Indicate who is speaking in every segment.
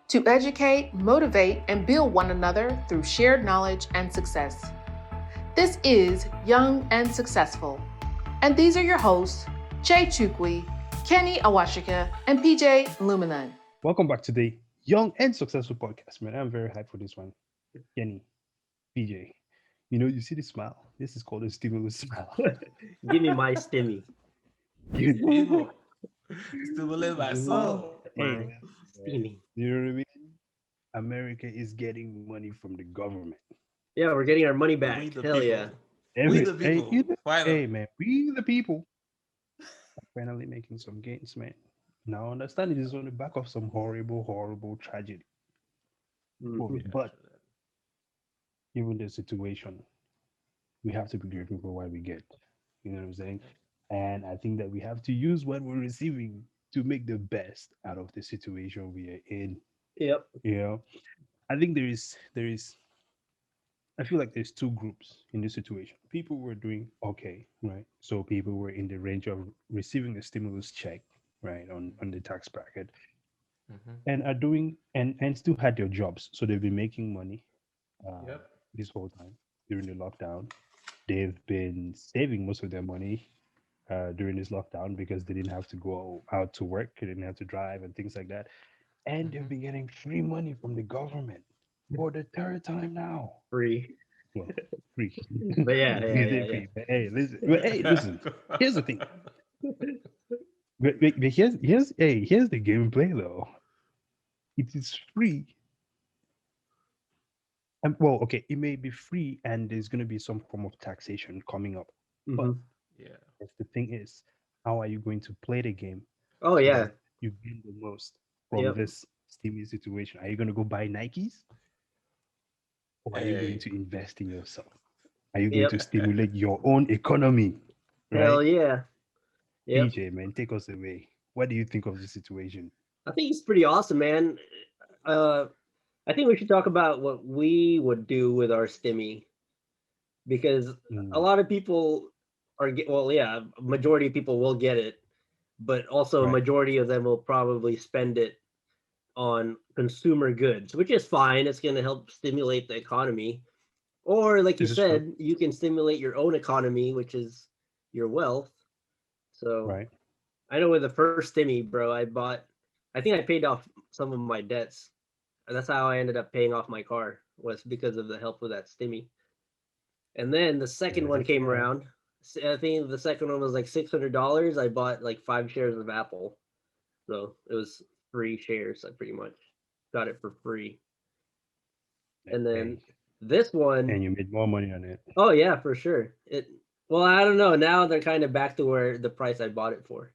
Speaker 1: to educate, motivate, and build one another through shared knowledge and success. This is Young and Successful, and these are your hosts, Jay Chukwi, Kenny Awashika, and PJ Luminan.
Speaker 2: Welcome back to the Young and Successful podcast, man. I'm very hyped for this one. Kenny, PJ, you see the smile. This is called a stimulus smile.
Speaker 3: Give me my stimmy.
Speaker 2: You-
Speaker 4: Evil. Stimulate my
Speaker 2: hey,
Speaker 4: soul.
Speaker 3: My
Speaker 2: man,
Speaker 3: steamy.
Speaker 2: you know what I mean? America is getting money from the government.
Speaker 3: Yeah, we're getting our money
Speaker 4: We
Speaker 3: back.
Speaker 4: the
Speaker 3: Hell yeah.
Speaker 4: people. We the
Speaker 2: Hey,
Speaker 4: people. Finally.
Speaker 2: hey, man, we the people are finally making some gains, man. Now, understand it is on the back of some horrible, horrible tragedy.
Speaker 3: Mhm.
Speaker 4: Yeah,
Speaker 2: But
Speaker 4: true that.
Speaker 2: given the situation, we have to be grateful for what we get. You know what I'm saying? And I think that we have to use what we're receiving to make the best out of the situation we are in.
Speaker 3: Yep.
Speaker 2: You know, I think there is I feel like there's two groups in this situation. People were doing okay, right? So people were in the range of receiving a stimulus check, right, on the tax bracket,
Speaker 4: Mm-hmm.
Speaker 2: and are doing and still had their jobs. So they've been making money um,
Speaker 4: Yep.
Speaker 2: this whole time during the lockdown. They've been saving most of their money during this lockdown because they didn't have to go out to work, they didn't have to drive and things like that. And they've
Speaker 4: Mm-hmm.
Speaker 2: been getting free money from the government for the third time now.
Speaker 3: Free.
Speaker 2: Well, free.
Speaker 3: But yeah, yeah,
Speaker 2: We say
Speaker 3: yeah,
Speaker 2: free, but hey, listen. Here's the thing. But here's the gameplay though. It is free. And well, okay, it may be free, and there's going to be some form of taxation coming up.
Speaker 3: yeah.
Speaker 2: But
Speaker 4: Yeah.
Speaker 2: if the thing is, how are you going to play the game
Speaker 3: Oh
Speaker 2: so
Speaker 3: yeah.
Speaker 2: that you gain the most from
Speaker 3: Yep.
Speaker 2: this steamy situation? Are you going to go buy Nikes, or are you going
Speaker 4: Hey.
Speaker 2: to invest in yourself? Are you going to
Speaker 3: Yep.
Speaker 2: stimulate your own economy?
Speaker 3: Hell
Speaker 2: Right?
Speaker 3: yeah. Yep.
Speaker 2: PJ, man, take us away. What do you think of the situation?
Speaker 3: I think it's pretty awesome, man. Uh, I think we should talk about what we would do with our stimmy because a
Speaker 2: Mm,
Speaker 3: lot of people well, yeah, a majority of people will get it, but also a
Speaker 2: right.
Speaker 3: majority of them will probably spend it on consumer goods, which is fine. It's going to help stimulate the economy. Or, like you
Speaker 2: This is true.
Speaker 3: said, you can stimulate your own economy, which is your wealth. So
Speaker 2: Right.
Speaker 3: I know with the first stimmy, bro, I think I paid off some of my debts. And that's how I ended up paying off my car, was because of the help with that stimmy. And then the second
Speaker 2: Yeah,
Speaker 3: one
Speaker 2: that's
Speaker 3: came
Speaker 2: right.
Speaker 3: around. I think the second one was like $600. I bought like 5 shares of Apple. So it was 3 shares. I pretty much got it for free. And then
Speaker 2: Hey,
Speaker 3: this one,
Speaker 2: and you made more money on it.
Speaker 3: oh yeah, for sure. Well, I don't know. Now they're kind of back to where the price I bought it for.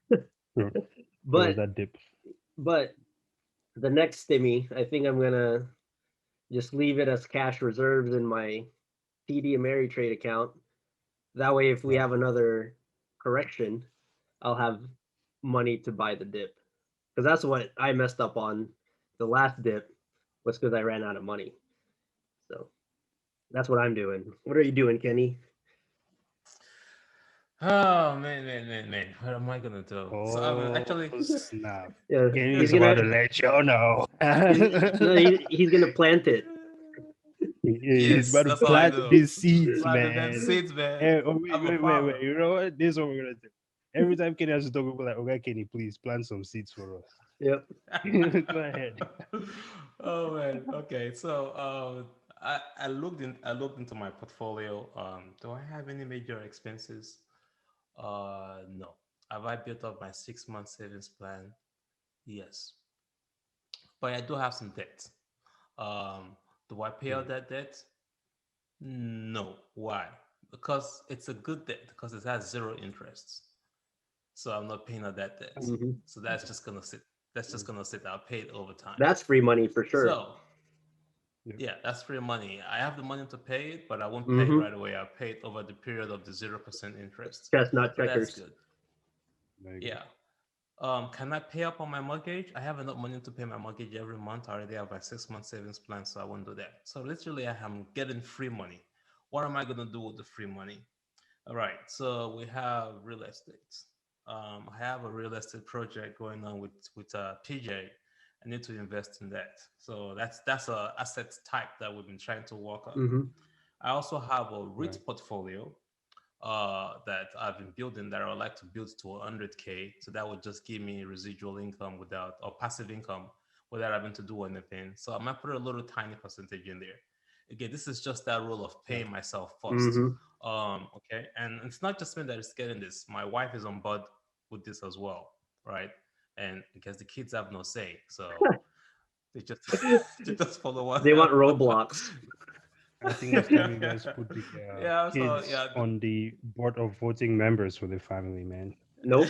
Speaker 2: Sure. There was
Speaker 3: But
Speaker 2: that dip.
Speaker 3: but the next stimmy, I think I'm gonna just leave it as cash reserves in my TD Ameritrade account. That way, if we
Speaker 2: Right.
Speaker 3: have another correction, I'll have money to buy the dip. Because that's what I messed up on the last dip, was because I ran out of money. So that's what I'm doing. What are you doing, Kenny?
Speaker 4: Oh man. What am I gonna do? So I'm
Speaker 2: Oh,
Speaker 4: actually
Speaker 2: snap.
Speaker 3: Yeah,
Speaker 2: Kenny
Speaker 3: he's
Speaker 2: is about
Speaker 3: gonna
Speaker 2: to let you know.
Speaker 3: no, he's gonna plant it.
Speaker 2: He's
Speaker 4: Yes,
Speaker 2: about to
Speaker 4: that's all I
Speaker 2: plant
Speaker 4: do.
Speaker 2: these seeds,
Speaker 4: Rather than
Speaker 2: man.
Speaker 4: seeds, man.
Speaker 2: Hey, oh, wait,
Speaker 4: I'm a
Speaker 2: wait, wait, wait.
Speaker 4: farmer.
Speaker 2: You know what? This is what we're gonna do. Every time Kenny has to talk, we're like, okay, Kenny, please plant some seeds for us.
Speaker 3: Yep.
Speaker 2: Go ahead.
Speaker 4: Oh man. Okay. So I looked into my portfolio. Do I have any major expenses? No. Have I built up my 6 month savings plan? Yes. But I do have some debt. Um, do I pay out
Speaker 2: Mm,
Speaker 4: that debt? No. Why? Because it's a good debt because it has zero interests. So I'm not paying out that debt.
Speaker 3: Hmm.
Speaker 4: So that's just gonna sit. That's just gonna sit. I'll pay it over time.
Speaker 3: That's free money for sure.
Speaker 4: So
Speaker 2: yeah,
Speaker 4: yeah, that's free money. I have the money to pay it, but I won't pay it
Speaker 3: Hmm.
Speaker 4: right away. I'll pay it over the period of the 0% interest.
Speaker 3: Chestnut
Speaker 4: So that's
Speaker 3: checkers.
Speaker 4: good.
Speaker 2: there you go.
Speaker 4: Yeah. Can I pay up on my mortgage? I have enough money to pay my mortgage every month. I already have my 6 month savings plan, so I won't do that. So literally, I am getting free money. What am I gonna do with the free money? All right. So we have real estate. I have a real estate project going on with PJ. I need to invest in that. So that's a asset type that we've been trying to work on.
Speaker 3: Mm-hmm.
Speaker 4: I also have a REIT
Speaker 2: Right.
Speaker 4: portfolio that I've been building that I would like to build to 100K. So that would just give me residual income without, or passive income without having to do anything. So I might put a little tiny percentage in there. Again, this is just that rule of
Speaker 2: Yeah.
Speaker 4: paying myself first.
Speaker 3: Mm-hmm.
Speaker 4: Okay. And it's not just me that is getting this. My wife is on board with this as well, right? And because the kids have no say. So they just they just follow
Speaker 3: They want
Speaker 4: whatever.
Speaker 3: Roblox.
Speaker 2: I think it's time you guys put the
Speaker 4: Yeah, so
Speaker 2: kids
Speaker 4: yeah,
Speaker 2: on the board of voting members for the family, man.
Speaker 3: Nope.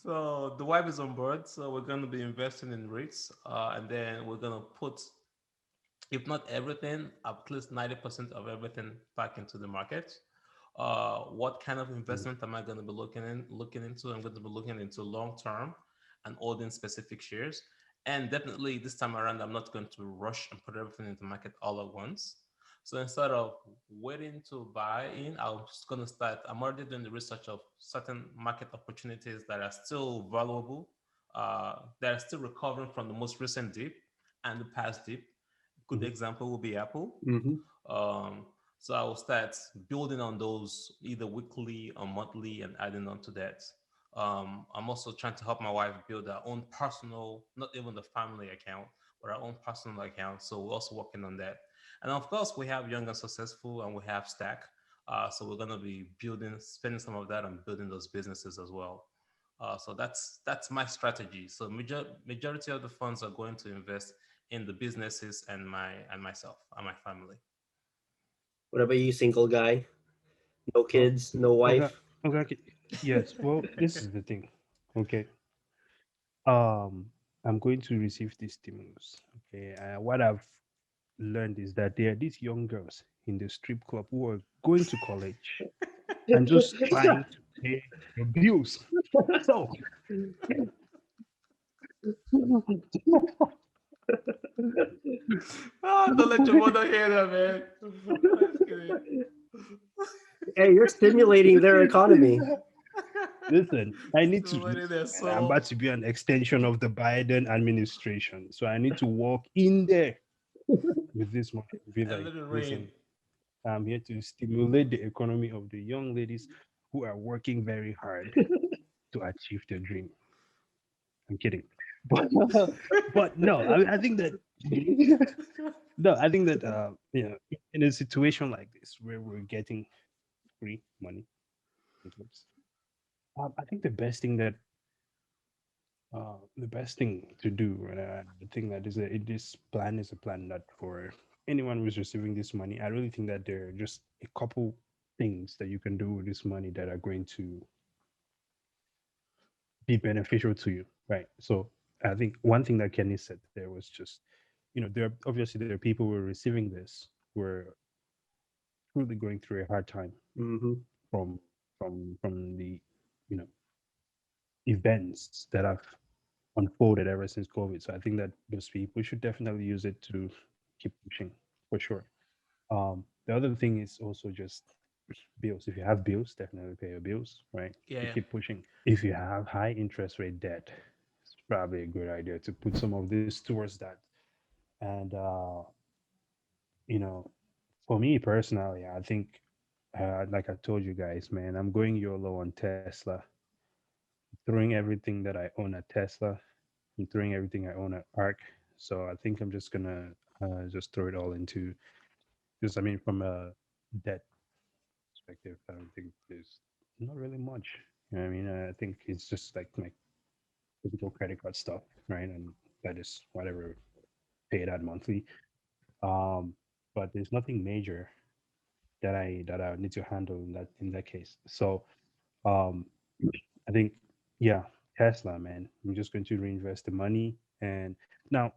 Speaker 4: so the wife is on board. So we're going to be investing in REITs, and then we're going to put, if not everything, at least 90% of everything back into the market. What kind of investment am I going to be looking into? I'm going to be looking into long term and holding specific shares. And definitely this time around, I'm not going to rush and put everything into the market all at once. So instead of waiting to buy in, I'm just going to start. I'm already doing the research of certain market opportunities that are still valuable, that are still recovering from the most recent dip and the past dip. Good
Speaker 2: Mhm.
Speaker 4: example will be Apple.
Speaker 3: Mm-hmm.
Speaker 4: Um, so I will start building on those either weekly or monthly and adding on to that. I'm also trying to help my wife build her own personal, not even the family account, but our own personal account. So we're also working on that. And of course, we have Young and Successful and we have Stack. So we're going to be building, spending some of that on building those businesses as well. So that's my strategy. So majority of the funds are going to invest in the businesses and myself and my family.
Speaker 3: What about you, single guy? No
Speaker 2: Well,
Speaker 3: kids, no
Speaker 2: okay,
Speaker 3: wife.
Speaker 2: okay. Yes. Well, this is the thing. Okay. Um, I'm going to receive this stimulus. Okay. What I've learned is that there are these young girls in the strip club who are going to college and just trying to pay your bills. So,
Speaker 4: Don't let your mother hear that, man. I'm just kidding.
Speaker 3: Hey, you're stimulating their economy.
Speaker 2: listen, I need to
Speaker 4: Stimulating
Speaker 2: listen,
Speaker 4: their
Speaker 2: man. I'm about
Speaker 4: soul.
Speaker 2: to be an extension of the Biden administration. So I need to walk in there with this money. Be
Speaker 4: And
Speaker 2: like,
Speaker 4: let it rain.
Speaker 2: listen, I'm here to stimulate the economy of the young ladies who are working very hard to achieve their dream. I'm kidding. But, but no, I think that no, I think that in a situation like this where we're getting free money, I think the best thing to do, I think that this plan is a plan that for anyone who's receiving this money, I really think that there are just a couple things that you can do with this money that are going to be beneficial to you, right? So I think one thing that Kenny said there was just, there are obviously there are people who are receiving this who are truly going through a hard time
Speaker 3: Mm-hmm.
Speaker 2: from the you know events that have unfolded ever since COVID. So I think that those people should definitely use it to keep pushing for sure. The other thing is also just bills. If you have bills, definitely pay your bills, right?
Speaker 4: Yeah,
Speaker 2: To
Speaker 4: yeah.
Speaker 2: keep pushing. If you have high interest rate debt, it's probably a good idea to put some of this towards that. And you know, for me personally, I think like I told you guys, man, I'm going YOLO on Tesla, throwing everything that I own at Tesla and throwing everything I own at Arc. So I think I'm just gonna just throw it all into just I mean from a debt perspective, I don't think there's not really much. You know what I mean? I think it's just like my typical credit card stuff, right? And that is whatever paid out monthly. Um, but there's nothing major that I need to handle in that case. So um, I think yeah, Tesla, man. I'm just going to reinvest the money. And now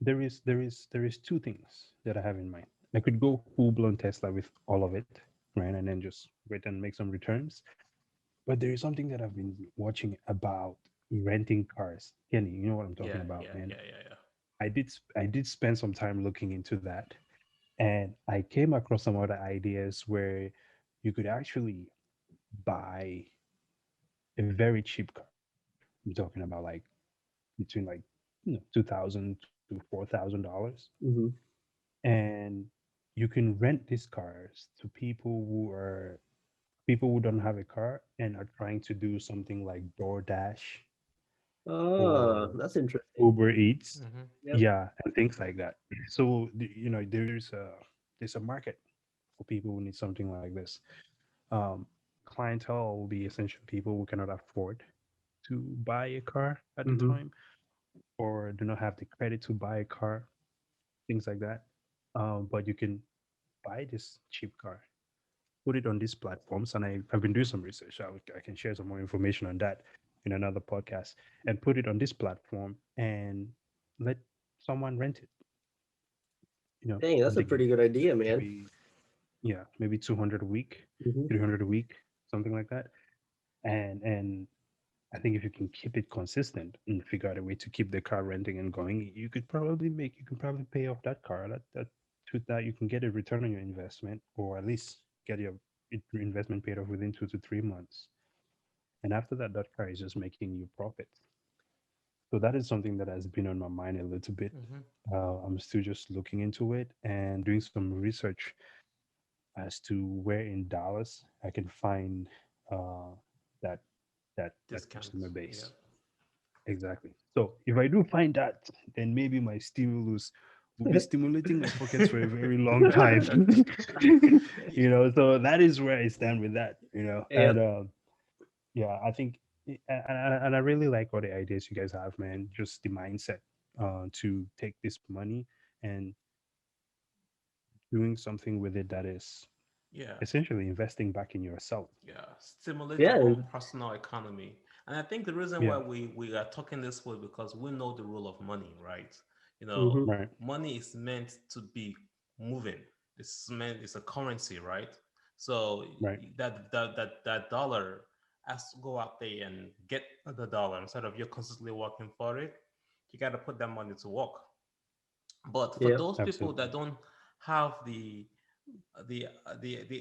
Speaker 2: there is two things that I have in mind. I could go full blown Tesla with all of it, right, and then just wait and make some returns. But there is something that I've been watching about renting cars. Kenny, you know what I'm talking
Speaker 4: Yeah,
Speaker 2: about,
Speaker 4: yeah,
Speaker 2: man.
Speaker 4: yeah, yeah, yeah.
Speaker 2: I did spend some time looking into that, and I came across some other ideas where you could actually buy a very cheap car, I'm talking about like between like $2,000 to $4,000,
Speaker 3: Mm-hmm.
Speaker 2: and you can rent these cars to people who don't have a car and are trying to do something like DoorDash
Speaker 3: Oh,
Speaker 2: or
Speaker 3: that's interesting.
Speaker 2: Uber Eats,
Speaker 4: Mm-hmm.
Speaker 3: Yep.
Speaker 2: yeah, and things like that. So there's a market for people who need something like this. Um, Clientele will be essentially people who cannot afford to buy a car at the
Speaker 3: Mm-hmm.
Speaker 2: time or do not have the credit to buy a car, things like that. But you can buy this cheap car, put it on these platforms, and I've been doing some research. I can share some more information on that in another podcast, and put it on this platform and let someone rent it.
Speaker 3: Dang,
Speaker 2: I'm
Speaker 3: that's a
Speaker 2: thinking
Speaker 3: pretty good idea, man.
Speaker 2: maybe, yeah, maybe 200 a week,
Speaker 3: Mm-hmm.
Speaker 2: 300 a week, something like that. And I think if you can keep it consistent and figure out a way to keep the car renting and going, you can probably pay off that car. That you can get a return on your investment, or at least get your investment paid off within 2 to 3 months. And after that, that car is just making you profit. So that is something that has been on my mind a little bit.
Speaker 4: Mm-hmm.
Speaker 2: I'm still just looking into it and doing some research as to where in Dallas I can find uh, that that customer
Speaker 4: Discounts. Yeah.
Speaker 2: base. Exactly. So if I do find that, then maybe my stimulus will be stimulating my pockets for a very long time. So that is where I stand with that. And
Speaker 3: Yep.
Speaker 2: yeah, I think, and I really like all the ideas you guys have, man. Just the mindset to take this money and doing something with it that is
Speaker 4: Yeah.
Speaker 2: essentially investing back in yourself.
Speaker 4: Yeah. Stimulate your
Speaker 3: Yeah.
Speaker 4: own personal economy. And I think the reason why
Speaker 2: Yeah.
Speaker 4: we are talking this way because we know the rule of money, right?
Speaker 3: Mm-hmm.
Speaker 2: Right.
Speaker 4: Money is meant to be moving. It's a currency, right? So
Speaker 2: Right.
Speaker 4: that dollar has to go out there and get the dollar instead of you're constantly working for it. You got to put that money to work. But for
Speaker 3: Yep.
Speaker 4: those people
Speaker 2: Absolutely.
Speaker 4: that don't have the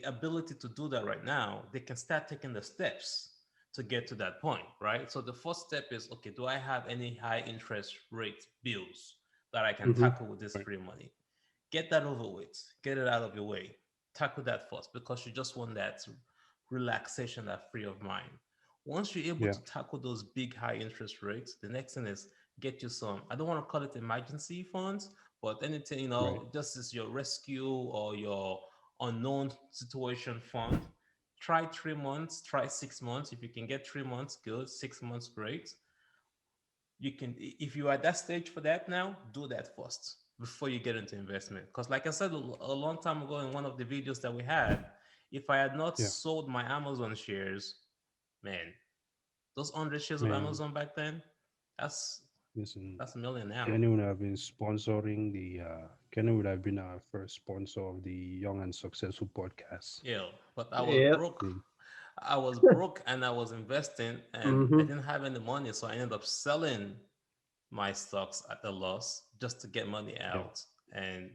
Speaker 4: ability to do that right now, they can start taking the steps to get to that point, right? So the first step is, okay, do I have any high interest rate bills that I can
Speaker 3: Mm-hmm.
Speaker 4: tackle with this
Speaker 2: Right.
Speaker 4: free money? Get that over with. Get it out of your way. Tackle that first because you just want that relaxation, that free of mind. Once you're able
Speaker 2: Yeah.
Speaker 4: to tackle those big high interest rates, the next thing is get you some, I don't want to call it emergency funds, but anything,
Speaker 2: Right.
Speaker 4: just as your rescue or your unknown situation fund. Try 3 months, try 6 months. If you can get 3 months, good. 6 months, great. You can, if you are at that stage for that now, do that first before you get into investment. Because, like I said a long time ago in one of the videos that we had, if I had not
Speaker 2: Yeah.
Speaker 4: sold my Amazon shares, man, those 100 shares of
Speaker 2: Man,
Speaker 4: Amazon back then, that's
Speaker 2: listen,
Speaker 4: that's a million now.
Speaker 2: Kenny would have been sponsoring Kenny would have been our first sponsor of the Young and Successful podcast.
Speaker 4: Yeah, but I was
Speaker 3: Yep.
Speaker 4: broke. I was broke and I was investing and I
Speaker 3: Mm-hmm.
Speaker 4: didn't have any money. So I ended up selling my stocks at a loss just to get money
Speaker 2: Yeah.
Speaker 4: out. And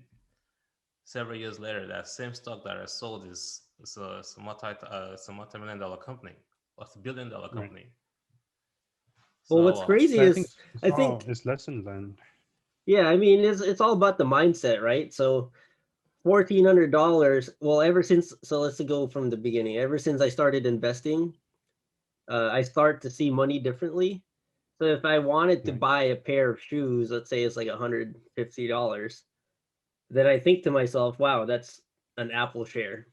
Speaker 4: several years later, that same stock that I sold it's a multi-million dollar company. Or it's $1 billion
Speaker 2: Right.
Speaker 4: company.
Speaker 3: Well,
Speaker 4: So
Speaker 3: what's crazy
Speaker 2: So I think
Speaker 3: is
Speaker 2: it's
Speaker 3: I
Speaker 2: all
Speaker 3: think
Speaker 2: it's lessons and
Speaker 3: yeah, I mean it's all about the mindset, right? So $1,400. Well, ever since so let's go from the beginning. Ever since I started investing, I start to see money differently. So if I wanted to
Speaker 2: right.
Speaker 3: buy a pair of shoes, let's say it's like $150, then I think to myself, wow, that's an Apple share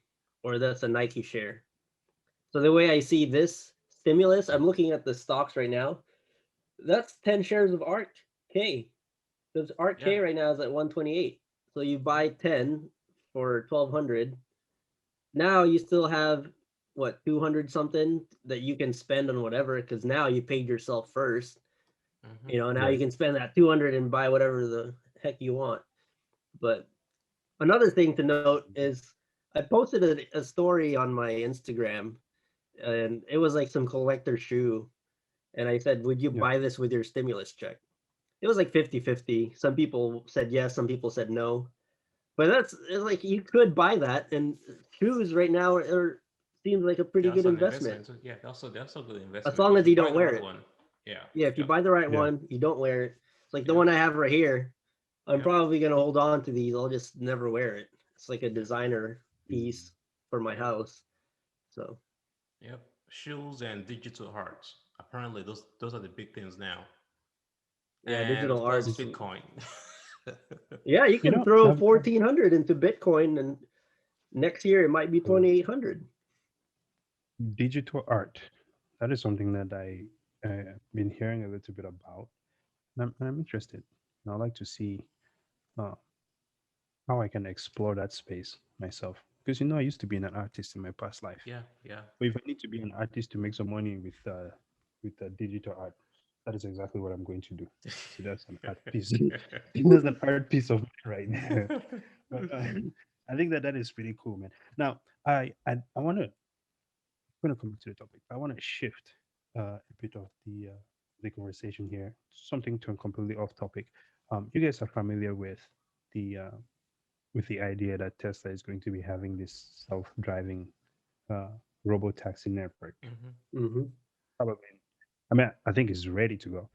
Speaker 3: or that's a Nike share. So the way I see this stimulus, I'm looking at the stocks right now. That's 10 shares of ARK K. Because ARK
Speaker 4: yeah.
Speaker 3: K right now is at 128. So you buy 10 for 1200. Now you still have what 200 something that you can spend on whatever because now you paid yourself first.
Speaker 4: Hmm.
Speaker 3: Now you
Speaker 2: Right.
Speaker 3: can spend that 200 and buy whatever the heck you want. But another thing to note is I posted a story on my Instagram and it was like some collector shoe. And I said, would you
Speaker 2: Yeah.
Speaker 3: buy this with your stimulus check? It was like 50-50. Some people said yes, some people said no. But it's like you could buy that and shoes right now seems like a pretty
Speaker 4: Yeah,
Speaker 3: good
Speaker 4: also an
Speaker 3: investment.
Speaker 4: investment. Yeah, also they're also good
Speaker 3: As
Speaker 4: investment.
Speaker 3: long
Speaker 4: You
Speaker 3: as
Speaker 4: should
Speaker 3: you
Speaker 4: try
Speaker 3: don't
Speaker 4: the
Speaker 3: wear
Speaker 4: right
Speaker 3: it.
Speaker 4: one. Yeah.
Speaker 3: Yeah, if you
Speaker 4: Yeah.
Speaker 3: buy the right
Speaker 2: Yeah.
Speaker 3: one, you don't wear it. It's like the
Speaker 4: Yeah.
Speaker 3: one I have right here. I'm
Speaker 4: Yeah.
Speaker 3: probably gonna hold on to these. I'll just never wear it. It's like a designer piece for my
Speaker 4: Yeah.
Speaker 3: house. So
Speaker 4: Yep. Shoes and digital art. Apparently, those are the big things now.
Speaker 3: yeah,
Speaker 4: And
Speaker 3: digital
Speaker 4: of course,
Speaker 3: arts.
Speaker 4: Bitcoin.
Speaker 3: Yeah, you
Speaker 2: You
Speaker 3: can
Speaker 2: know,
Speaker 3: throw 1400 into Bitcoin, and next year it might be
Speaker 2: I've
Speaker 3: 2800.
Speaker 2: digital art. That is something that been hearing a little bit about, and I'm interested. And I'd like to see uh, how I can explore that space myself. Because I used to be an artist in my past life.
Speaker 4: Yeah. Yeah.
Speaker 2: But if I need to be an artist to make some money with digital art, that is exactly what I'm going to do. So that's an art piece. That's an art piece of right there. But I think that is pretty cool, man. Now, I want to going to come to the topic. I want to shift a bit of the conversation here, something to completely off topic. You guys are familiar the the idea that Tesla is going to be having this self-driving uh, robo taxi network.
Speaker 4: Hmm.
Speaker 3: Hmm.
Speaker 2: Probably, I mean, I think it's ready to go.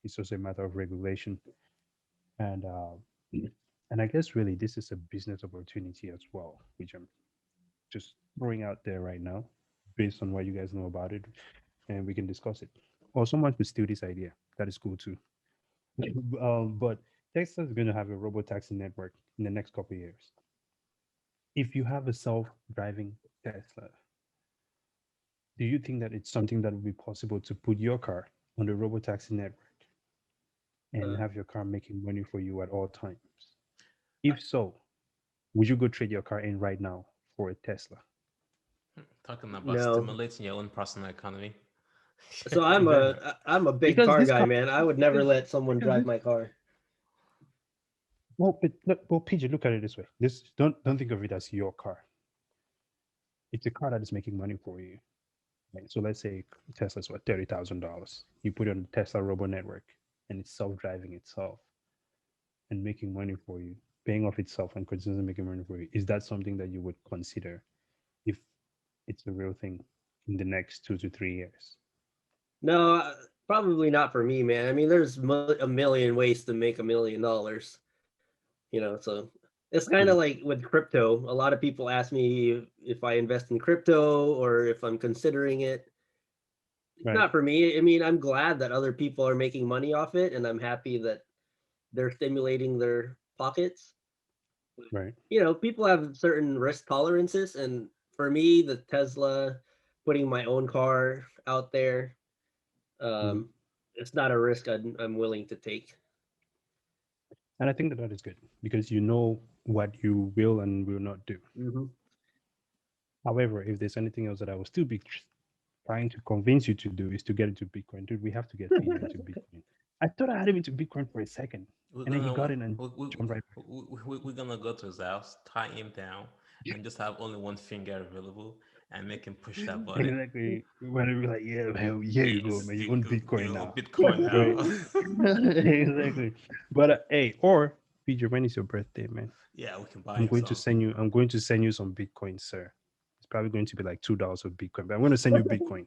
Speaker 2: It's just a matter of regulation, and and I guess really this is a business opportunity as well, which I'm just throwing out there right now, based on what you guys know about it, and we can discuss it. Or someone could steal this idea. That is cool too. But Texas is going to have a robo taxi network in the next couple of years. If you have a self-driving Tesla, do you think that it's something that would be possible to put your car on the robo taxi network and
Speaker 3: Uh,
Speaker 2: have your car making money for you at all times? If so, would you go trade your car in right now for a Tesla?
Speaker 4: Talking about
Speaker 3: no.
Speaker 4: stimulating your own personal economy.
Speaker 3: So
Speaker 2: Exactly.
Speaker 3: I'm a big
Speaker 2: Because
Speaker 3: car
Speaker 2: this
Speaker 3: guy,
Speaker 2: car,
Speaker 3: man. I would never
Speaker 2: because
Speaker 3: let someone
Speaker 2: because
Speaker 3: drive
Speaker 2: this
Speaker 3: my car.
Speaker 2: well, but look, well, PJ, look at it this way. This don't think of it as your car. It's a car that is making money for you. Right? So let's say Tesla's what $30,000. You put it on the Tesla Robo Network, and it's self-driving itself and making money for you, paying off itself and consistently making money for you. Is that something that you would consider if it's a real thing in the next 2 to 3 years?
Speaker 3: No, probably not for me, man. I mean, there's a million ways to make $1 million, so it's kind of
Speaker 2: Mhm.
Speaker 3: like with crypto. A lot of people ask me if I invest in crypto or if I'm considering it. It's
Speaker 2: Right,
Speaker 3: not for me. I mean, I'm glad that other people are making money off it, and I'm happy that they're stimulating their pockets.
Speaker 2: right.
Speaker 3: People have certain risk tolerances, and for me, the Tesla, putting my own car out there,
Speaker 2: Mhm.
Speaker 3: um, it's not a risk I'm willing to take.
Speaker 2: And I think that is good because you know what you will and will not do.
Speaker 3: Hmm.
Speaker 2: However, if there's anything else that I will still be trying to convince you to do is to get into Bitcoin. Dude, we have to get PJ into Bitcoin. I thought I had him into Bitcoin for a second,
Speaker 4: We're
Speaker 2: and then he
Speaker 4: gonna
Speaker 2: got in and jumped right back.
Speaker 4: we're gonna go to his house, tie him down, and just have only one finger available and make him push that button.
Speaker 2: Exactly. When we be like, yeah, man, here you go,
Speaker 4: Yes,
Speaker 2: man. You own Bitcoin
Speaker 4: you
Speaker 2: now,
Speaker 4: Bitcoin
Speaker 2: right?
Speaker 4: now.
Speaker 2: Exactly. But hey, or PJ, when is your birthday, man?
Speaker 4: Yeah, we can buy
Speaker 2: I'm
Speaker 4: him
Speaker 2: going to
Speaker 4: some.
Speaker 2: send you. I'm going to send you some Bitcoin, sir. It's probably going to be like $2 of Bitcoin, but I'm going to send you Bitcoin.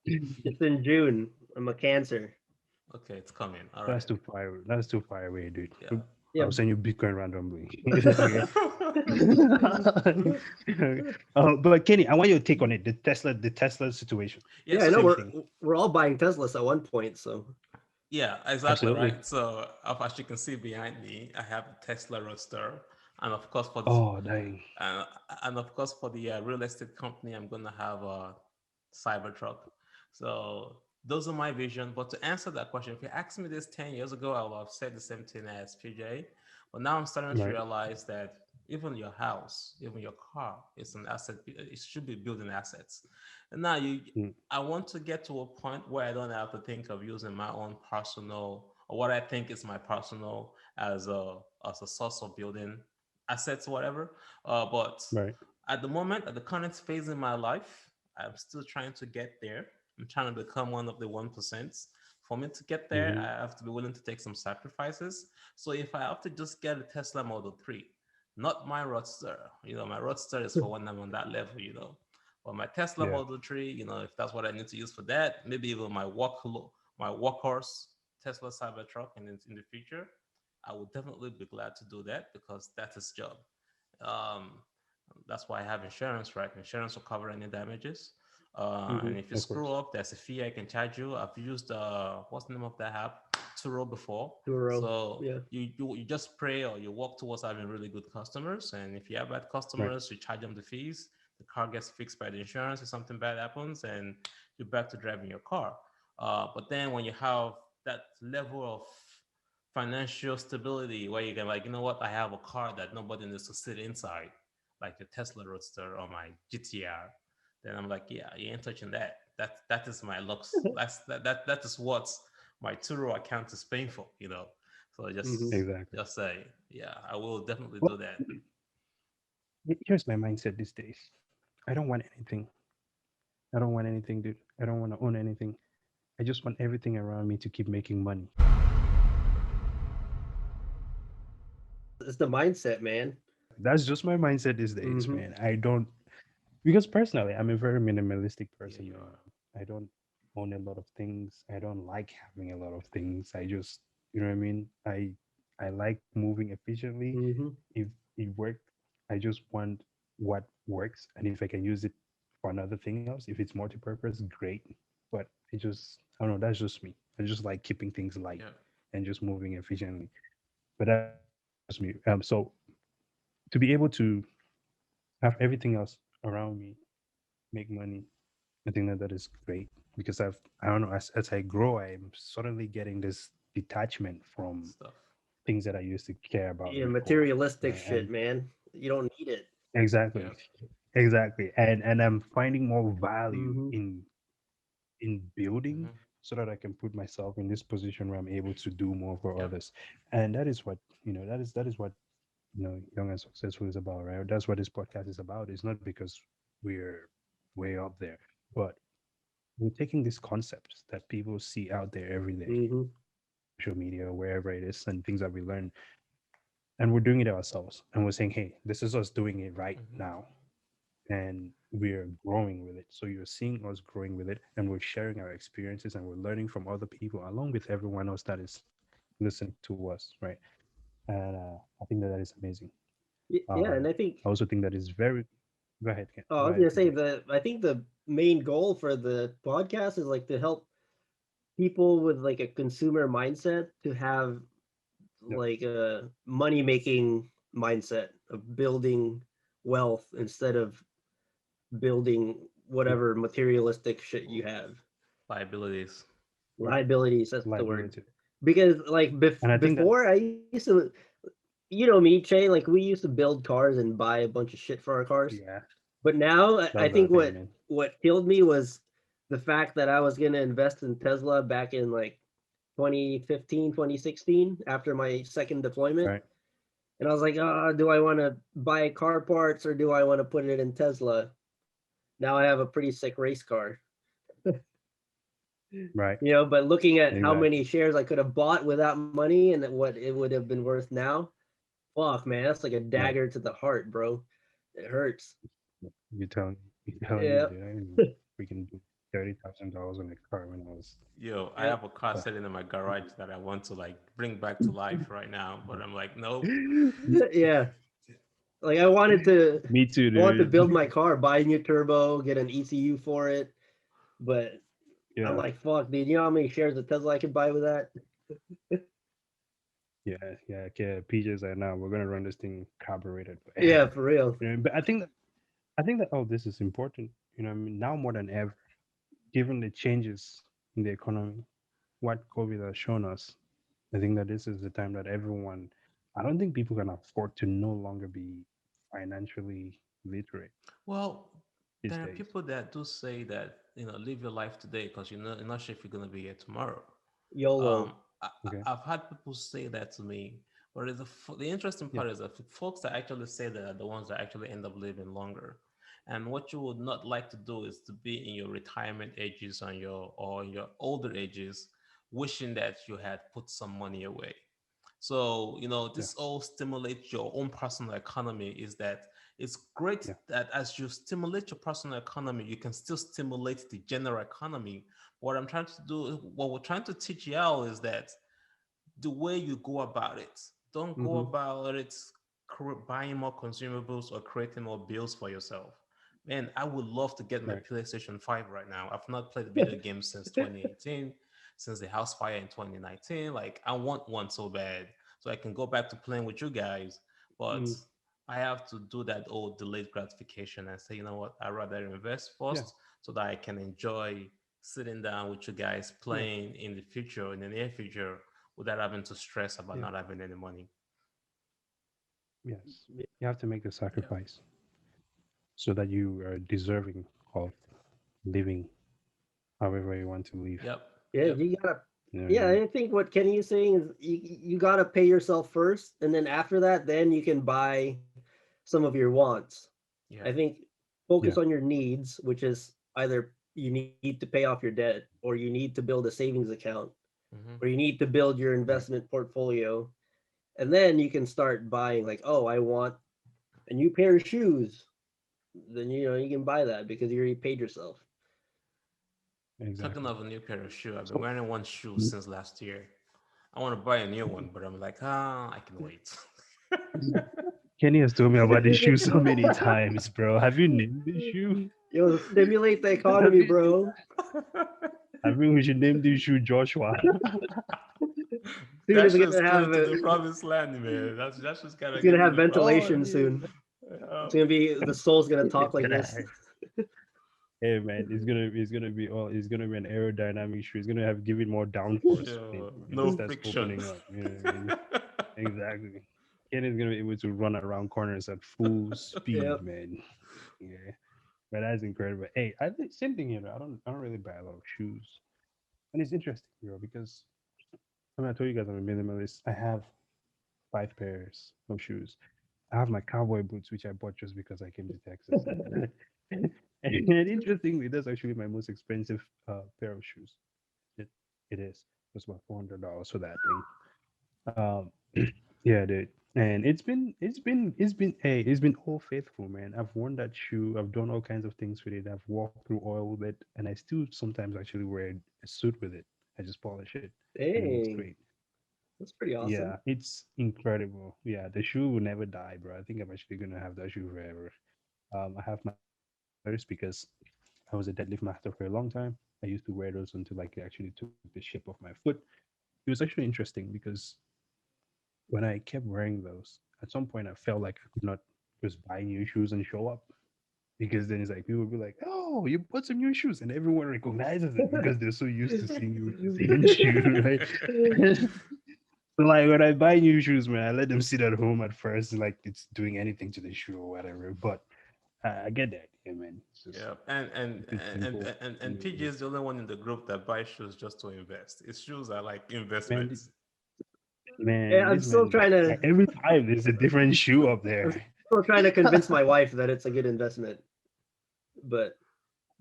Speaker 3: It's in June. I'm a Cancer.
Speaker 4: Okay, it's coming. All
Speaker 2: That's
Speaker 4: right.
Speaker 2: too far. That's too far away, dude.
Speaker 4: Yeah.
Speaker 3: Yeah.
Speaker 2: I'll send you Bitcoin randomly. But Kenny, I want your take on it. The Tesla situation.
Speaker 4: Yeah,
Speaker 3: Yeah, I know
Speaker 2: Same
Speaker 4: so
Speaker 2: thing.
Speaker 3: we're all buying Teslas at one point, so
Speaker 4: yeah, exactly
Speaker 2: Absolutely.
Speaker 4: right. So as you can see behind me, I have a Tesla Roadster, and of course for the
Speaker 2: Oh, dang.
Speaker 4: uh, and of course for the real estate company, I'm gonna have a Cybertruck. So those are my vision. But to answer that question, if you asked me this 10 years ago, I would have said the same thing as PJ. But now I'm starting to
Speaker 2: Right.
Speaker 4: realize that even your house, even your car, is an asset. It should be building assets. And now
Speaker 2: Mm.
Speaker 4: I want to get to a point where I don't have to think of using my own personal or what I think is my personal as a source of building assets, whatever. But
Speaker 2: Right.
Speaker 4: at the moment, at the current phase in my life, I'm still trying to get there. I'm trying to become one of the 1%. For me to get there,
Speaker 2: Hmm.
Speaker 4: I have to be willing to take some sacrifices. So if I have to just get a Tesla Model 3, not my Roadster, my Roadster is for when I'm on that level. But my Tesla
Speaker 2: Yeah.
Speaker 4: Model 3, if that's what I need to use for that, maybe even my workhorse Tesla Cybertruck in the future, I would definitely be glad to do that because that's his job. Um, that's why I have insurance, right? Insurance will cover any damages. And if you
Speaker 2: Of
Speaker 4: screw
Speaker 2: course.
Speaker 4: up, there's a fee I can charge you. I've used what's the name of that app? Turo before.
Speaker 3: Turo.
Speaker 4: So
Speaker 3: Yeah.
Speaker 4: you just pray or you work towards having really good customers. And if you have bad
Speaker 2: Right.
Speaker 4: customers, you charge them the fees. The car gets fixed by the insurance if something bad happens, and you're back to driving your car. But then when you have that level of financial stability where you can like, you know what, I have a car that nobody needs to sit inside, like the Tesla Roadster or my GTR, then I'm like, yeah, you ain't touching that. That is my lux. That is what my Turo account is paying for. So
Speaker 3: Hmm.
Speaker 2: Exactly.
Speaker 4: just say, yeah, I will definitely
Speaker 2: Well,
Speaker 4: do that.
Speaker 2: here's my mindset these days. I don't want anything. I don't want anything, dude. I don't want to own anything. I just want everything around me to keep making money.
Speaker 3: It's the mindset, man.
Speaker 2: That's just my mindset these days,
Speaker 3: Hmm.
Speaker 2: man. I don't, because personally, I'm a very minimalistic
Speaker 4: Yeah,
Speaker 2: person,
Speaker 4: you
Speaker 2: man.
Speaker 4: are.
Speaker 2: I don't own a lot of things. I don't like having a lot of things. I just, you know what I mean? I like moving efficiently.
Speaker 3: Hmm.
Speaker 2: If it worked, I just want what works, and if I can use it for another thing else, if it's multi-purpose, great. But I don't know. That's just me. I just like keeping things light
Speaker 4: Yeah.
Speaker 2: and just moving efficiently. But that's just me. So to be able to have everything else around me make money, I think that is great because I don't know, as I grow, I'm suddenly getting this detachment from
Speaker 4: Stuff.
Speaker 2: things that I used to care about
Speaker 3: Yeah,
Speaker 2: before,
Speaker 3: materialistic
Speaker 2: right?
Speaker 3: shit,
Speaker 2: And
Speaker 3: man. You don't need it.
Speaker 2: exactly,
Speaker 4: Yeah.
Speaker 2: exactly, and I'm finding more value
Speaker 3: Hmm.
Speaker 2: in building
Speaker 4: Hmm.
Speaker 2: so that I can put myself in this position where I'm able to do more for
Speaker 4: Yep.
Speaker 2: others, and that is what that is what young and successful is about, right? That's what this podcast is about. It's not because we're way up there, but we're taking these concepts that people see out there every day,
Speaker 3: Hmm.
Speaker 2: social media, wherever it is, and things that we learn, and we're doing it ourselves. And we're saying, hey, this is us doing it right
Speaker 4: Hmm.
Speaker 2: now. And we're growing with it. So you're seeing us growing with it, and we're sharing our experiences and we're learning from other people along with everyone else that is listening to us, right? And I think that is amazing.
Speaker 3: Yeah, and I think
Speaker 2: I also think that is very. Go ahead,
Speaker 3: I
Speaker 2: go
Speaker 3: was
Speaker 2: ahead,
Speaker 3: gonna say
Speaker 2: PJ.
Speaker 3: that I think the main goal for the podcast is like to help people with like a consumer mindset to have
Speaker 2: Yep.
Speaker 3: like a money making mindset of building wealth instead of building
Speaker 2: Yep.
Speaker 3: whatever materialistic shit you have.
Speaker 4: Liabilities.
Speaker 2: Yep.
Speaker 3: Liabilities, that's the word.
Speaker 2: Liability.
Speaker 3: Because like
Speaker 2: And I think that
Speaker 3: before I used to, me, Che, like we used to build cars and buy a bunch of shit for our cars.
Speaker 2: yeah,
Speaker 3: But now I
Speaker 2: love
Speaker 3: think
Speaker 2: that thing, man.
Speaker 3: what killed me was the fact that I was gonna invest in Tesla back in like 2015, 2016, after my second deployment.
Speaker 2: Right.
Speaker 3: And I was like, do I want to buy car parts or do I want to put it in Tesla? Now I have a pretty sick race car.
Speaker 2: Right.
Speaker 3: But looking at how
Speaker 2: Exactly.
Speaker 3: many shares I could have bought with that money and what it would have been worth now, fuck, man, that's like a
Speaker 2: Right.
Speaker 3: dagger to the heart, bro. It hurts.
Speaker 2: You're telling me,
Speaker 3: Yeah.
Speaker 2: dude. I mean, we can do $30,000 on a car when I was.
Speaker 4: Yo, I
Speaker 3: Yeah.
Speaker 4: have a car
Speaker 2: Uh,
Speaker 4: sitting in my garage that I want to like bring back to life right now, but I'm like, nope.
Speaker 3: Yeah. Like I wanted to
Speaker 2: Me too,
Speaker 3: want to build
Speaker 2: dude.
Speaker 3: my car, buy a new turbo, get an ECU for it, but I'm
Speaker 2: Yeah,
Speaker 3: like, fuck, dude, you know how many shares of Tesla I could buy with that?
Speaker 2: yeah, yeah. Okay, PJ's like, now we're gonna run this thing carbureted.
Speaker 3: Yeah, for real.
Speaker 2: But I think that all this is important. I mean, now more than ever, given the changes in the economy, what COVID has shown us, I think that this is the time that everyone. I don't think people can afford to no longer be financially literate
Speaker 4: Well,
Speaker 2: these
Speaker 4: there are
Speaker 2: days.
Speaker 4: people that do say that, live your life today because you're not sure if you're going to be here tomorrow.
Speaker 3: YOLO.
Speaker 4: Um, I,
Speaker 2: Okay.
Speaker 4: I've had people say that to me. But the interesting
Speaker 2: Yeah.
Speaker 4: part is that folks that actually say that are the ones that actually end up living longer. And what you would not like to do is to be in your retirement ages or in your older ages, wishing that you had put some money away. So,
Speaker 2: Yeah.
Speaker 4: this all stimulates your own personal economy is that It's great
Speaker 2: Yeah.
Speaker 4: that as you stimulate your personal economy, you can still stimulate the general economy. What we're trying to teach y'all is that the way you go about it, don't go
Speaker 3: Hmm.
Speaker 4: about it buying more consumables or creating more bills for yourself. Man, I would love to get my
Speaker 2: Right.
Speaker 4: PlayStation 5 right now. I've not played video games since 2018, since the house fire in 2019. Like, I want one so bad so I can go back to playing with you guys. But
Speaker 3: Mm.
Speaker 4: I have to do that old delayed gratification and say, you know what, I'd rather invest
Speaker 2: Yeah.
Speaker 4: first so that I can enjoy sitting down with you guys
Speaker 2: Yeah.
Speaker 4: playing in the future, in the near future, without having to stress about
Speaker 2: Yeah.
Speaker 4: not having any money.
Speaker 2: Yes. You have to make the
Speaker 4: Yeah.
Speaker 2: sacrifice so that you are deserving of living however you want to live.
Speaker 4: Yep.
Speaker 3: Yeah,
Speaker 4: Yep.
Speaker 3: you gotta.
Speaker 2: You know what I
Speaker 3: Yeah,
Speaker 2: mean?
Speaker 3: I think what Kenny is saying is you gotta pay yourself first, and then after that, then you can buy some of your wants. I
Speaker 4: Yeah.
Speaker 3: think focus
Speaker 2: Yeah.
Speaker 3: on your needs, which is either you need to pay off your debt, or you need to build a savings account,
Speaker 4: Hmm.
Speaker 3: or you need to build your
Speaker 2: Right.
Speaker 3: investment portfolio, and then you can start buying. Like, oh, I want a new pair of shoes. Then you can buy that because you already paid yourself.
Speaker 4: Talking
Speaker 2: Exactly.
Speaker 4: of a new pair of shoe, I've been
Speaker 2: So
Speaker 4: wearing one shoe
Speaker 2: mm,
Speaker 4: since last year. I want to buy a new one, but I'm like, I can wait.
Speaker 2: Kenny has told me about this shoe so many times, bro. Have you named this shoe?
Speaker 3: Yo, stimulate the
Speaker 2: Have
Speaker 3: economy,
Speaker 2: you?
Speaker 3: bro.
Speaker 2: I think we should name this shoe Joshua.
Speaker 3: Soon
Speaker 4: That
Speaker 3: it's
Speaker 4: shit's
Speaker 3: gonna
Speaker 4: going
Speaker 3: have
Speaker 4: to the promised land, man. That's just gotta
Speaker 3: it's gonna
Speaker 4: get to
Speaker 3: have
Speaker 4: the promised
Speaker 2: Oh,
Speaker 3: ventilation
Speaker 4: land.
Speaker 2: yeah.
Speaker 3: soon.
Speaker 4: Uh,
Speaker 3: It's gonna be the soul's gonna talk
Speaker 2: It's
Speaker 3: like
Speaker 2: gonna
Speaker 3: this.
Speaker 2: hurt. Hey man, it's gonna be an aerodynamic shoe. It's gonna have given more downforce when it
Speaker 4: no
Speaker 2: starts
Speaker 4: friction.
Speaker 2: opening up. You know what I mean? Exactly. Kenny's gonna be able to run around corners at full
Speaker 3: Yep.
Speaker 2: speed, man. Yeah. But that's incredible. Hey, I think same thing here. I don't really buy a lot of shoes. And it's interesting, because I told you guys I'm a minimalist. I have 5 pairs of shoes. I have my cowboy boots, which I bought just because I came to Texas. And interestingly, that's actually my most expensive pair of shoes. It, it is. It's about $400 for that thing. Yeah, dude. And it's been all faithful, man. I've worn that shoe. I've done all kinds of things with it. I've walked through oil with it, and I still sometimes actually wear a suit with it. I just polish it, and it looks
Speaker 3: Dang,
Speaker 2: great.
Speaker 3: that's pretty
Speaker 2: Yeah,
Speaker 3: awesome.
Speaker 2: it's incredible. Yeah, the shoe will never die, bro. I think I'm actually gonna have that shoe forever. I have my first because I was a deadlift master for a long time. I used to wear those until like it actually took the shape of my foot. It was actually interesting because when I kept wearing those, at some point I felt like I could not just buy new shoes and show up. Because then it's like people will be like, "Oh, you bought some new shoes," and everyone recognizes it because they're so used to seeing you with the same shoe, right? So like when I buy new shoes, man, I let them sit at home at first, like it's doing anything to the shoe or whatever. But I get that, yeah, man. It's just
Speaker 4: Yeah, and
Speaker 2: keep it
Speaker 4: and
Speaker 2: simple.
Speaker 4: and
Speaker 2: You
Speaker 4: and
Speaker 2: know what I
Speaker 4: PJ
Speaker 2: mean?
Speaker 4: is the only one in the group that buys shoes just to invest. His shoes are like
Speaker 2: Man,
Speaker 4: investments.
Speaker 3: Yeah, I'm
Speaker 2: this
Speaker 3: still
Speaker 2: man,
Speaker 3: trying to.
Speaker 2: like every time there's a different shoe up
Speaker 3: I'm
Speaker 2: there.
Speaker 3: still trying to convince my wife that it's a good investment. But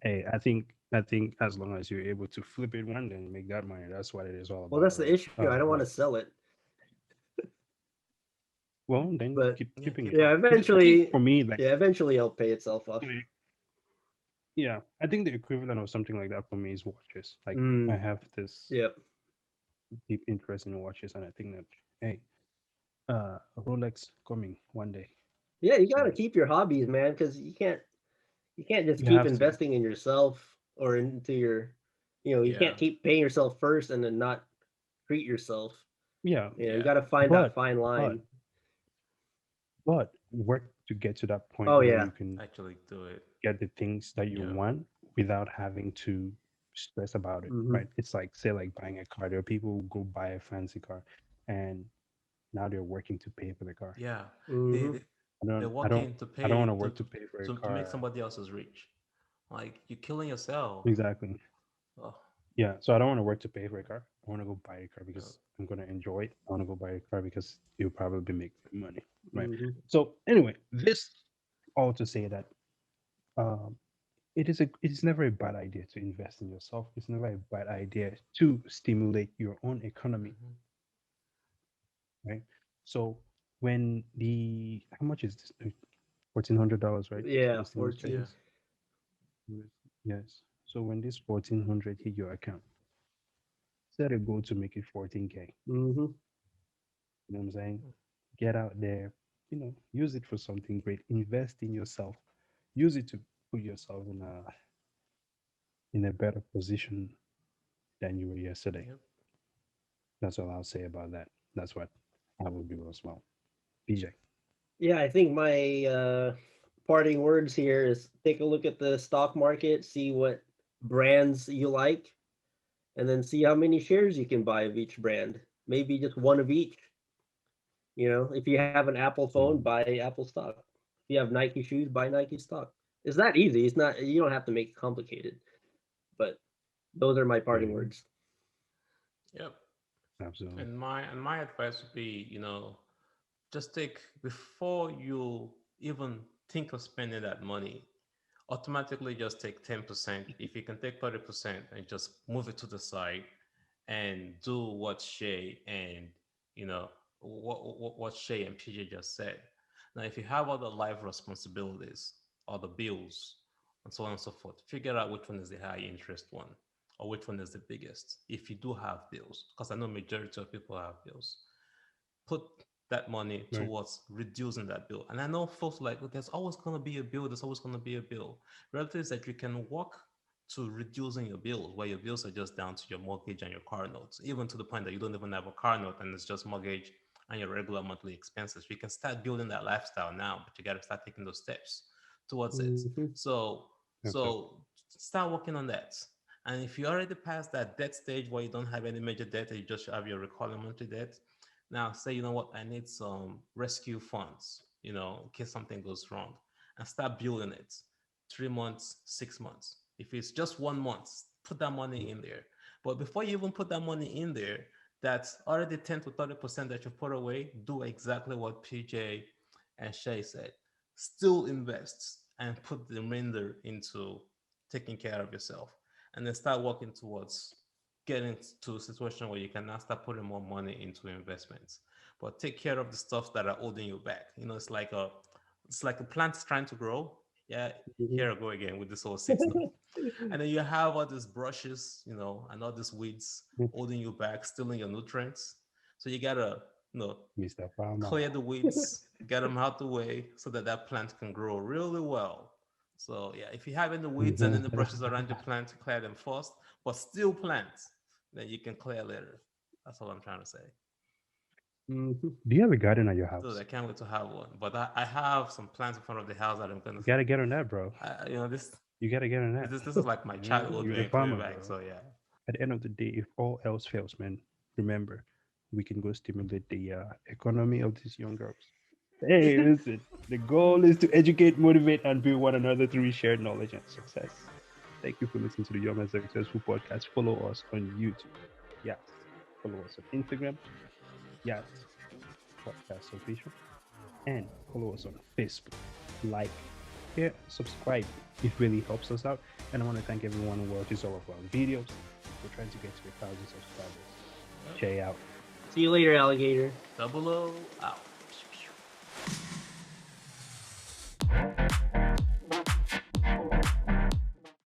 Speaker 2: Hey, I think as long as you're able to flip it one, then make that money. That's what it is all
Speaker 3: well,
Speaker 2: about,
Speaker 3: that's the
Speaker 2: right?
Speaker 3: issue. I don't want to
Speaker 2: But
Speaker 3: sell it.
Speaker 2: well, then
Speaker 3: But
Speaker 2: keep
Speaker 4: Yeah,
Speaker 2: keeping
Speaker 4: keep
Speaker 2: it.
Speaker 3: yeah,
Speaker 4: on.
Speaker 2: Because I think
Speaker 3: eventually,
Speaker 2: for me, like,
Speaker 3: yeah, eventually I'll pay itself off.
Speaker 2: yeah, I think the equivalent of something like that for me is watches. Like, I
Speaker 3: Mm,
Speaker 2: have this
Speaker 3: yep.
Speaker 2: deep interest in watches, and I think that, hey, Rolex coming one day.
Speaker 3: Yeah, you got to
Speaker 2: So
Speaker 3: keep your hobbies, man, because you can't just
Speaker 2: you
Speaker 3: keep
Speaker 2: have to.
Speaker 3: investing in yourself or into your, you
Speaker 4: Yeah,
Speaker 3: can't keep paying yourself first and then not treat yourself.
Speaker 2: Yeah,
Speaker 3: You
Speaker 4: yeah,
Speaker 3: got to find that
Speaker 2: but
Speaker 3: fine
Speaker 2: but
Speaker 3: line.
Speaker 2: work to get to that point
Speaker 3: Oh
Speaker 2: where
Speaker 3: yeah.
Speaker 2: you can
Speaker 4: actually do it.
Speaker 2: get the things that you
Speaker 4: Yeah,
Speaker 2: want without having to stress about it,
Speaker 3: Hmm.
Speaker 2: right? It's like, say, like buying a car. There are people who go buy a fancy car, and now they're working to pay for the car.
Speaker 4: yeah. They,
Speaker 3: Hmm.
Speaker 4: they
Speaker 2: I
Speaker 4: they're
Speaker 2: don't, I don't,
Speaker 4: working to
Speaker 2: I don't want
Speaker 4: pay
Speaker 2: to work to pay for a
Speaker 4: to make
Speaker 2: car.
Speaker 4: somebody else's rich. Like you're killing yourself.
Speaker 2: Exactly.
Speaker 4: Oh,
Speaker 2: Yeah. So I don't want to work to pay for a car. I want to go buy a car
Speaker 4: yeah.
Speaker 2: because I'm gonna enjoy it. I want to go buy a car because you'll probably make money, right?
Speaker 3: Hmm.
Speaker 2: So anyway, this all to say that um, it is never a bad idea to invest in yourself. It's never a bad idea to stimulate your own economy,
Speaker 4: Mhm.
Speaker 2: right? So when the how much is this? $1,400, right?
Speaker 3: Yeah,
Speaker 2: The stimulus check?
Speaker 3: 14.
Speaker 2: Yes. So when this 1,400 hit your account, set a goal to make it 14K.
Speaker 3: Mm-hmm.
Speaker 2: You know what I'm saying? Get out there, use it for something great. Invest in yourself. Use it to put yourself in a better position than you were yesterday.
Speaker 4: Yep.
Speaker 2: That's all I'll say about that. That's what I will do as well. PJ.
Speaker 3: Yeah, I think my parting words here is take a look at the stock market, see what brands you like, and then see how many shares you can buy of each brand. Maybe just one of each. If you have an Apple phone, buy Apple stock. If you have Nike shoes, buy Nike stock. It's that easy. It's not. You don't have to make it complicated. But those are my parting
Speaker 2: Mhm.
Speaker 3: words.
Speaker 4: Yep.
Speaker 2: Absolutely.
Speaker 4: And my advice would be, just take before you even think of spending that money, automatically just take 10%. If you can take 30% and just move it to the side and do what Shay and what Shay and PJ just said. Now, if you have other life responsibilities or the bills and so on and so forth, figure out which one is the high interest one or which one is the biggest. If you do have bills, because I know majority of people have bills, put that money
Speaker 2: Right.
Speaker 4: towards reducing that bill. And I know folks like, "Oh, there's always going to be a bill. There's always going to be a bill." Reality is that you can work to reducing your bills, where your bills are just down to your mortgage and your car notes, even to the point that you don't even have a car note and it's just mortgage and your regular monthly expenses. You can start building that lifestyle now, but you got to start taking those steps towards it.
Speaker 3: Mhm.
Speaker 4: So,
Speaker 2: Absolutely.
Speaker 4: so start working on that. And if you already passed that debt stage where you don't have any major debt, and you just have your recurring monthly debt, now say, you know what, I need some rescue funds, in case something goes wrong, and start building it. 3 months, 6 months. If it's just 1 month, put that money in there. But before you even put that money in there, that's already 10 to 30% that you put away, do exactly what PJ and Shay said. Still invest and put the remainder into taking care of yourself. And then start working towards getting to a situation where you can now start putting more money into investments. But take care of the stuff that are holding you back. It's like a plant trying to grow. Yeah,
Speaker 3: Mhm.
Speaker 4: here I go again with this whole seed stuff. And then you have all these brushes, and all these weeds holding you back, stealing your nutrients. So you gotta,
Speaker 2: Mr. Farmer.
Speaker 4: clear the weeds, get them out the way so that that plant can grow really well. So yeah, if you have any weeds and any brushes around your plant, clear them first, but still plant, then you can clear later. That's all I'm trying to say.
Speaker 3: Mhm.
Speaker 2: Do you have a garden at your
Speaker 4: Dude,
Speaker 2: house?
Speaker 4: I can't wait to have one. But I have some plants in front of the house that I'm gonna.
Speaker 2: You gotta get on that, bro.
Speaker 4: This
Speaker 2: You gotta get on that.
Speaker 4: this is like my childhood
Speaker 2: You're the
Speaker 4: dream coming
Speaker 2: farmer,
Speaker 4: back.
Speaker 2: bro.
Speaker 4: So yeah.
Speaker 2: At the end of the day, if all else fails, man, remember, we can go stimulate the economy of these young girls. Hey, listen, the goal is to educate, motivate, and build one another through shared knowledge and success. Thank you for listening to the Young and Successful podcast. Follow us on YouTube. Yes. Follow us on Instagram. Yes. Podcast Official. And follow us on Facebook. Like, share, subscribe. It really helps us out. And I want to thank everyone who watches all of our videos. We're trying to get to 1,000 subscribers. Check out.
Speaker 3: See you later, alligator.
Speaker 4: Double O out.